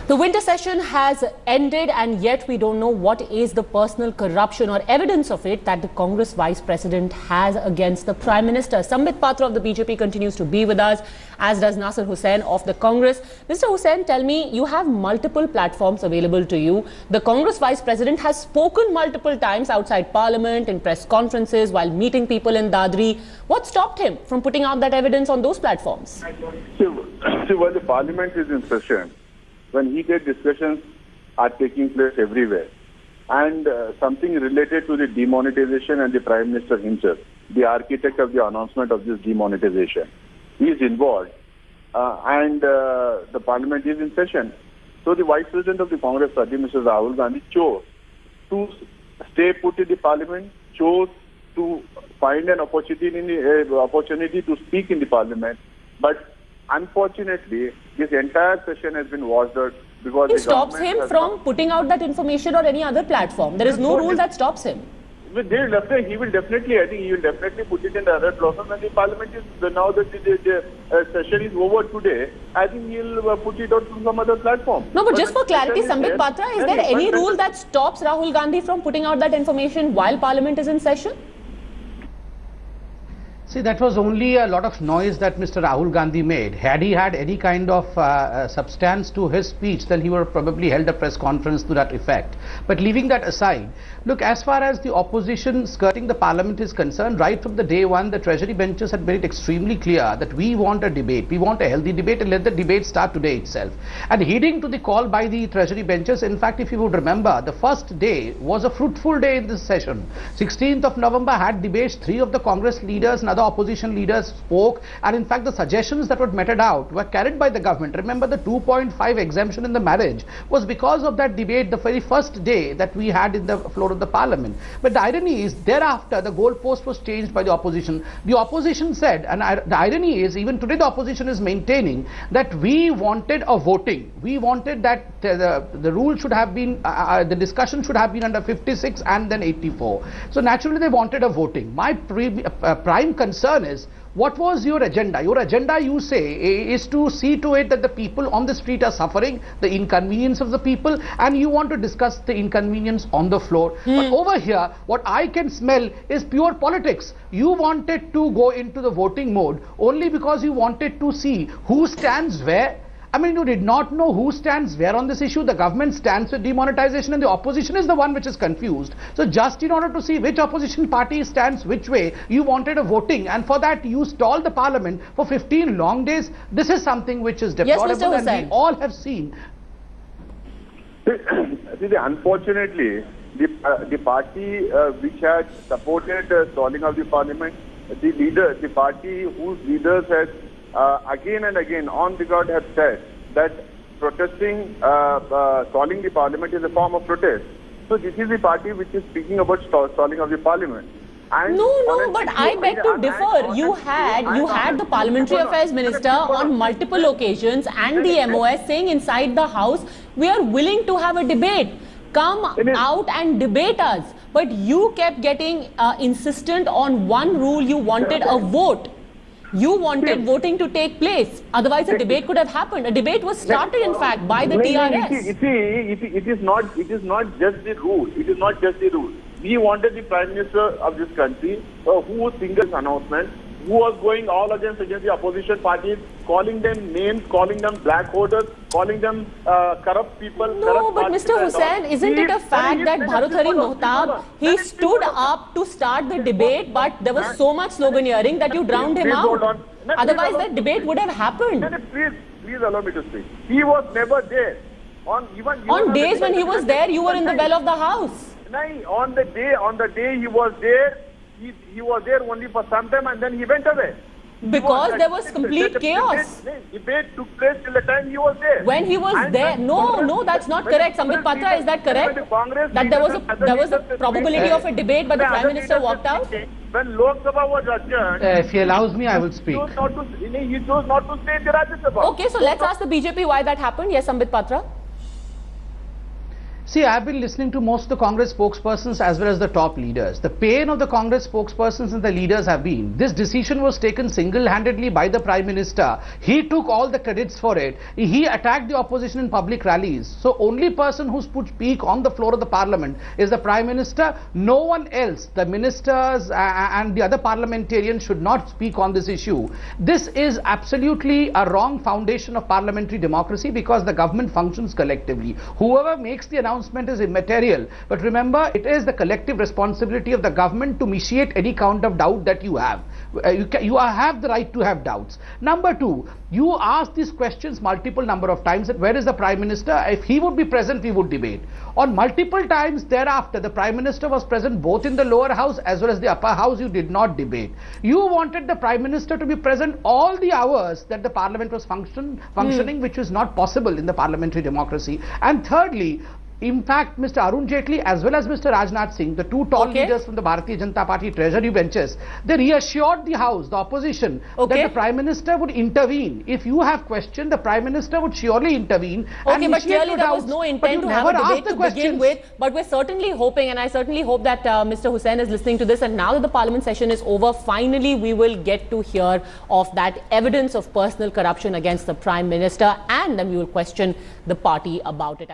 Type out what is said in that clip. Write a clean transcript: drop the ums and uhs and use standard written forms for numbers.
The winter session has ended and yet we don't know what is the personal corruption or evidence of it that the Congress Vice President has against the Prime Minister. Sambit Patra of the BJP continues to be with us, as does Nasir Hussain of the Congress. Mr. Hussain, tell me, you have multiple platforms available to you. The Congress Vice President has spoken multiple times outside Parliament, in press conferences, while meeting people in Dadri. What stopped him from putting out that evidence on those platforms? See, when the Parliament is in session, when heated discussions are taking place everywhere, and something related to the demonetization and the Prime Minister himself, the architect of the announcement of this demonetization, he is involved, and the Parliament is in session. So the Vice President of the Congress Party, Mr. Rahul Gandhi, chose to stay put in the Parliament, chose to find an opportunity to speak in the Parliament, but unfortunately, this entire session has been washed out because it stops him from putting out that information or any other platform. There is no rule that stops him. He will definitely, I think he will definitely put it in the other platform. And the Parliament is, now that the session is over today, I think he will put it on some other platform. No, but just for clarity, Sambit Patra, is there any rule that stops Rahul Gandhi from putting out that information while Parliament is in session? See, that was only a lot of noise that Mr. Rahul Gandhi made. Had he had any kind of substance to his speech, then he would have probably held a press conference to that effect. But leaving that aside, look, as far as the opposition skirting the Parliament is concerned, right from the day one, the Treasury benches had made it extremely clear that we want a debate, we want a healthy debate, and let the debate start today itself. And heeding to the call by the Treasury benches, in fact, if you would remember, the first day was a fruitful day in this session. 16th of November had debates, 3 of the Congress leaders and other opposition leaders spoke, and in fact the suggestions that were meted out were carried by the government. Remember, the 2.5 exemption in the marriage was because of that debate the very first day that we had in the floor of the Parliament. But the irony is, thereafter the goalpost was changed by the opposition. The opposition said, and the irony is, even today the opposition is maintaining that we wanted a voting. We wanted that the rule should have been, the discussion should have been under 56 and then 84. So naturally they wanted a voting. My prime concern is, what was your agenda? Your agenda, you say, is to see to it that the people on the street are suffering, the inconvenience of the people, and you want to discuss the inconvenience on the floor. But over here, what I can smell is pure politics. You wanted to go into the voting mode only because you wanted to see who stands where. I mean, you did not know who stands where on this issue. The government stands with demonetization and the opposition is the one which is confused. So just in order to see which opposition party stands which way, you wanted a voting, and for that you stalled the Parliament for 15 long days. This is something which is deplorable, yes, Mr. and we all have seen. Unfortunately, the party which had supported stalling of the Parliament, the party whose leaders had again and again on record have said that protesting, stalling the Parliament is a form of protest. So this is the party which is speaking about stalling of the Parliament. And no, but I beg to differ. You had the Parliamentary Affairs Minister on multiple occasions and the MOS saying inside the House, we are willing to have a debate. Come out and debate us. But you kept getting insistent on one rule. You wanted a vote. You wanted voting to take place. Otherwise, a debate could have happened. A debate was started, in fact, by the TRS. It is not just the rule. It is not just the rule. We wanted the Prime Minister of this country, who was single announcement, who was going all against the opposition parties, calling them names, calling them black voters, calling them corrupt people. No, but Mr. Hussain, isn't it a fact that Bharuthari Mohtab, he stood up to start the debate, but there was so much sloganeering that you drowned him out. Otherwise, that debate would have happened. Please allow me to speak. He was never there. On days when he was there, you were in the well of the House. On the day he was there, he was there only for some time and then he went away. Because there was complete chaos. Debate took place till the time he was there. When he was there, no, that's not correct. Sambit Patra, is that correct? That there was a probability of a debate, but the Prime Minister walked out? When Lok Sabha was adjourned, if he allows me, I will speak. He chose not to stay in the Rajya Sabha. Okay, so let's ask the BJP why that happened. Yes, Sambit Patra. See, I've been listening to most of the Congress spokespersons as well as the top leaders. The pain of the Congress spokespersons and the leaders have been, this decision was taken single-handedly by the Prime Minister. He took all the credits for it. He attacked the opposition in public rallies. So only person who's put speak on the floor of the Parliament is the Prime Minister. No one else, the ministers and the other parliamentarians should not speak on this issue. This is absolutely a wrong foundation of parliamentary democracy because the government functions collectively. Whoever makes the announcement is immaterial, but remember, it is the collective responsibility of the government to mitigate any kind of doubt that you have. You have the right to have doubts. Number two, you asked these questions multiple number of times that where is the Prime Minister? If he would be present, we would debate. On multiple times thereafter, the Prime Minister was present both in the lower house as well as the upper house. You did not debate. You wanted the Prime Minister to be present all the hours that the Parliament was functioning, which is not possible in the parliamentary democracy. And thirdly, in fact, Mr. Arun Jaitley as well as Mr. Rajnath Singh, the two tall leaders from the Bharatiya Janata Party treasury benches, they reassured the House, the opposition, that the Prime Minister would intervene. If you have questioned, the Prime Minister would surely intervene. Okay, but clearly there was no intent to have a debate to begin with. But we're certainly hoping, and I certainly hope that Mr. Hussain is listening to this, and now that the Parliament session is over, finally we will get to hear of that evidence of personal corruption against the Prime Minister, and then we will question the party about it.